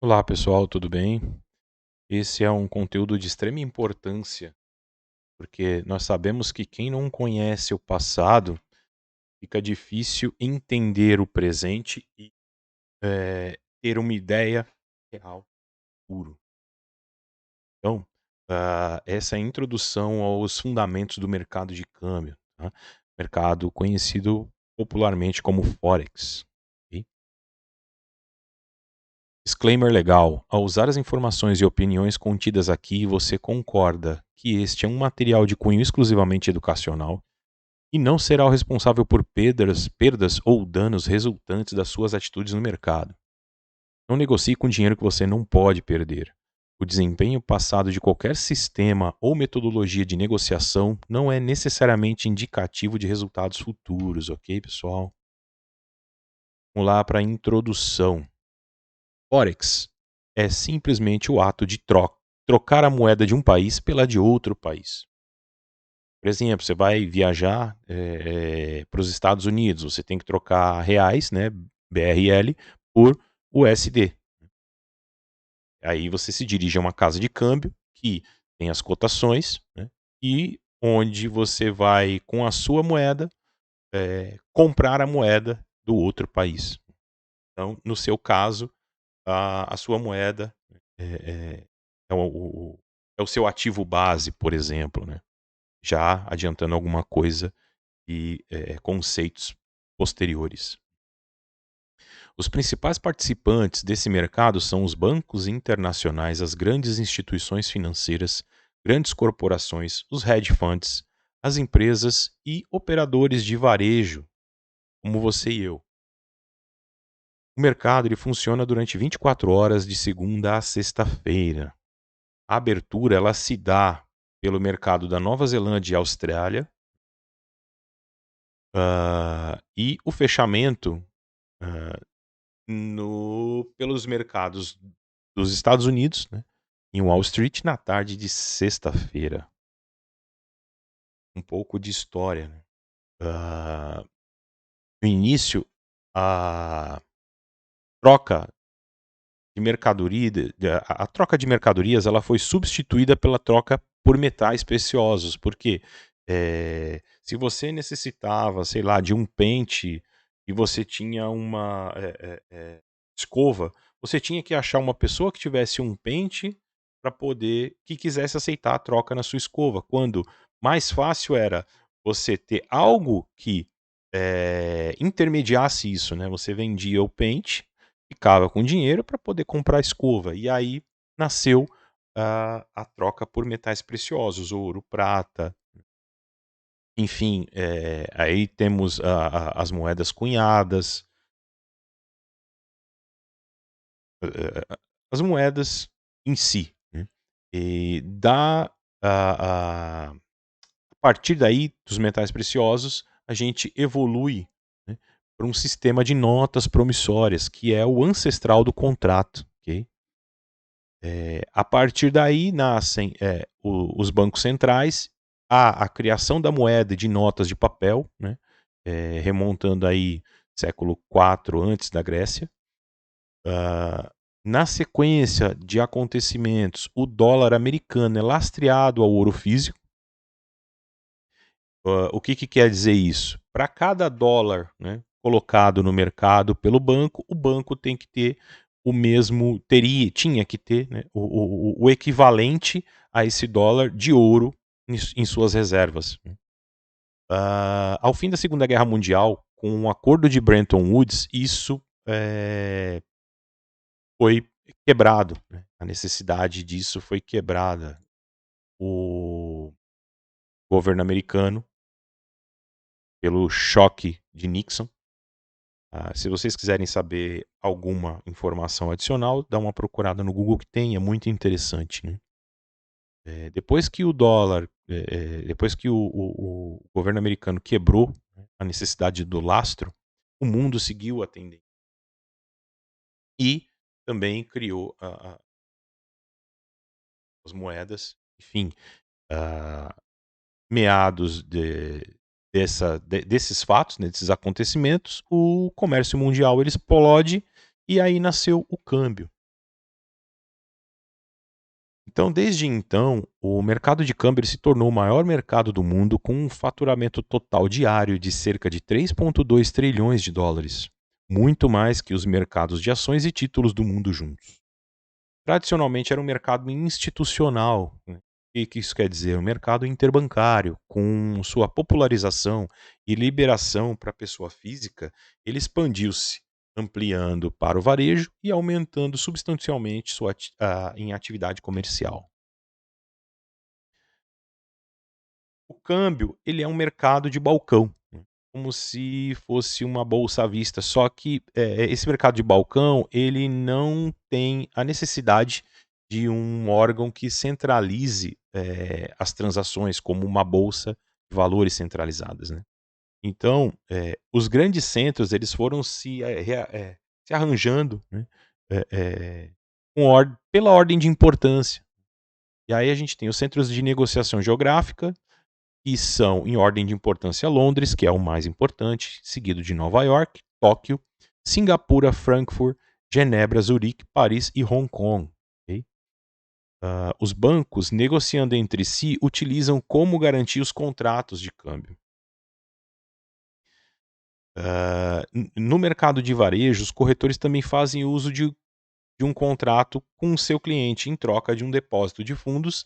Olá pessoal, tudo bem? Esse é um conteúdo de extrema importância, porque nós sabemos que quem não conhece o passado, fica difícil entender o presente e ter uma ideia real, puro. Então, essa é a introdução aos fundamentos do mercado de câmbio, tá? Mercado conhecido popularmente como Forex. Ok? Disclaimer legal: ao usar as informações e opiniões contidas aqui, você concorda que este é um material de cunho exclusivamente educacional e não será o responsável por perdas ou danos resultantes das suas atitudes no mercado. Não negocie com dinheiro que você não pode perder. O desempenho passado de qualquer sistema ou metodologia de negociação não é necessariamente indicativo de resultados futuros, ok, pessoal? Vamos lá para a introdução. Forex é simplesmente o ato de trocar a moeda de um país pela de outro país. Por exemplo, você vai viajar para os Estados Unidos, você tem que trocar reais, né, BRL, por USD. Aí você se dirige a uma casa de câmbio que tem as cotações, né, e onde você vai, com a sua moeda, comprar a moeda do outro país. Então, no seu caso, a sua moeda é, é, é é o seu ativo base, por exemplo, né? Já adiantando alguma coisa e conceitos posteriores. Os principais participantes desse mercado são os bancos internacionais, as grandes instituições financeiras, grandes corporações, os hedge funds, as empresas e operadores de varejo, como você e eu. O mercado ele funciona durante 24 horas de segunda a sexta-feira. A abertura ela se dá pelo mercado da Nova Zelândia e Austrália, e o fechamento ah, pelos mercados dos Estados Unidos, né, em Wall Street, na tarde de sexta-feira. Um pouco de história. Né? Ah, no início, a troca de mercadoria, a troca de mercadorias, ela foi substituída pela troca por metais preciosos, porque se você necessitava, sei lá, de um pente e você tinha uma escova, você tinha que achar uma pessoa que tivesse um pente para poder que quisesse aceitar a troca na sua escova. Quando mais fácil era você ter algo que intermediasse isso, né? Você vendia o pente, ficava com dinheiro para poder comprar a escova. E aí nasceu a troca por metais preciosos, ouro, prata, enfim, aí temos as moedas cunhadas, as moedas em si, né. E a partir daí, dos metais preciosos, a gente evolui, né, para um sistema de notas promissórias, que é o ancestral do contrato, ok? A partir daí nascem os bancos centrais, a criação da moeda de notas de papel, né, remontando aí século IV antes da Grécia. Ah, na sequência de acontecimentos, o dólar americano é lastreado ao ouro físico. O que quer dizer isso? Para cada dólar, né, colocado no mercado pelo banco, o banco tem que ter tinha que ter, né, o equivalente a esse dólar de ouro em suas reservas. Ao fim da Segunda Guerra Mundial, com o acordo de Bretton Woods, isso foi quebrado, né? A necessidade disso foi quebrada. O governo americano, pelo choque de Nixon. Se vocês quiserem saber alguma informação adicional, dá uma procurada no Google que tem, é muito interessante. Né? Depois que o dólar, depois que o governo americano quebrou, né, a necessidade do lastro, o mundo seguiu a tendência. E também criou as moedas, enfim, ah, meados desses fatos, né, desses acontecimentos, o comércio mundial ele explode e aí nasceu o câmbio. Então, desde então, o mercado de câmbio ele se tornou o maior mercado do mundo com um faturamento total diário de cerca de 3,2 trilhões de dólares, muito mais que os mercados de ações e títulos do mundo juntos. Tradicionalmente era um mercado institucional. Né? O que isso quer dizer? Um mercado interbancário, com sua popularização e liberação para a pessoa física, ele expandiu-se, ampliando para o varejo e aumentando substancialmente em atividade comercial. O câmbio, ele é um mercado de balcão, né, como se fosse uma bolsa à vista, só que, esse mercado de balcão, ele não tem a necessidade de um órgão que centralize, as transações como uma bolsa de valores centralizadas, né. Então, os grandes centros, eles foram se arranjando, né, com pela ordem de importância. E aí a gente tem os centros de negociação geográfica, que são, em ordem de importância, Londres, que é o mais importante, seguido de Nova York, Tóquio, Singapura, Frankfurt, Genebra, Zurique, Paris e Hong Kong. Ok? Os bancos, negociando entre si, utilizam como garantir os contratos de câmbio. No mercado de varejo, os corretores também fazem uso de um contrato com o seu cliente em troca de um depósito de fundos,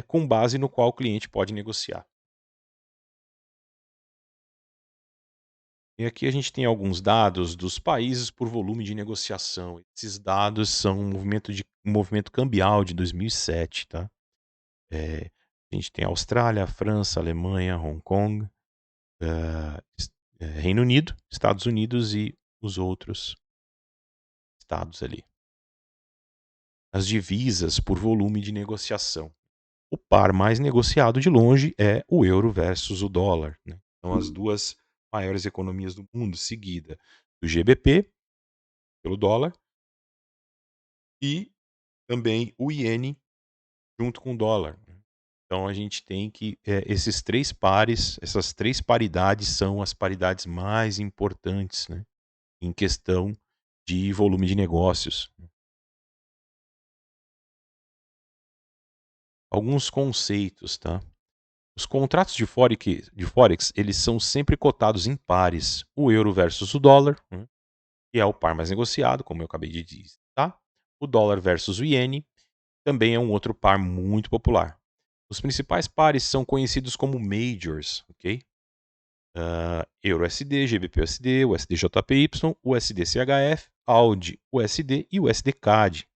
com base no qual o cliente pode negociar. E aqui a gente tem alguns dados dos países por volume de negociação. Esses dados são um movimento cambial de 2007, tá? Eh, a gente tem a Austrália, a França, a Alemanha, Hong Kong, Reino Unido, Estados Unidos e os outros estados ali. As divisas por volume de negociação. O par mais negociado de longe é o euro versus o dólar, né? São as duas maiores economias do mundo, seguida do GBP, pelo dólar, e também o iene junto com o dólar. Então a gente tem que esses 3 pares, essas 3 paridades são as paridades mais importantes, né, em questão de volume de negócios. Alguns conceitos, tá. Os contratos de forex, eles são sempre cotados em pares, o euro versus o dólar, né, que é o par mais negociado, como eu acabei de dizer, tá. O dólar versus o iene também é um outro par muito popular. Os principais pares são conhecidos como majors, ok? EURUSD, GBPUSD, USDJPY, USDCHF, AUD USD e USDCAD.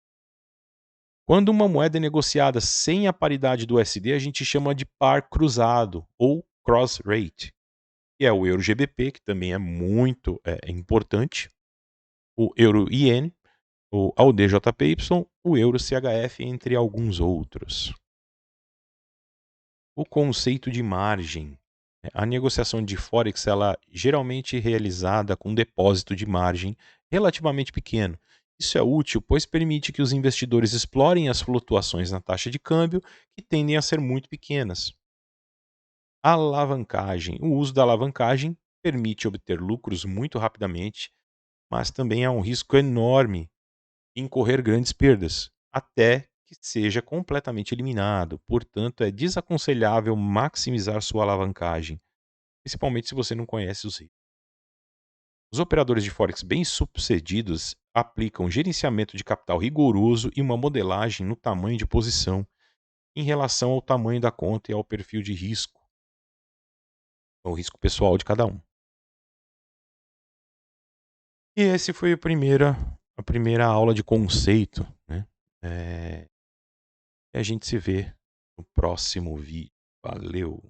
Quando uma moeda é negociada sem a paridade do USD, a gente chama de par cruzado ou cross rate, que é o euro GBP, que também é muito importante, o euro IN, o AUD JPY, o euro CHF, entre alguns outros. O conceito de margem. A negociação de Forex, ela geralmente é realizada com um depósito de margem relativamente pequeno. Isso é útil, pois permite que os investidores explorem as flutuações na taxa de câmbio, que tendem a ser muito pequenas. A alavancagem. O uso da alavancagem permite obter lucros muito rapidamente, mas também há um risco enorme em correr grandes perdas, até que seja completamente eliminado. Portanto, é desaconselhável maximizar sua alavancagem, principalmente se você não conhece os riscos. Os operadores de Forex bem-sucedidos aplicam gerenciamento de capital rigoroso e uma modelagem no tamanho de posição em relação ao tamanho da conta e ao perfil de risco, ao risco pessoal de cada um. E esse foi a primeira aula de conceito, né? E a gente se vê no próximo vídeo. Valeu!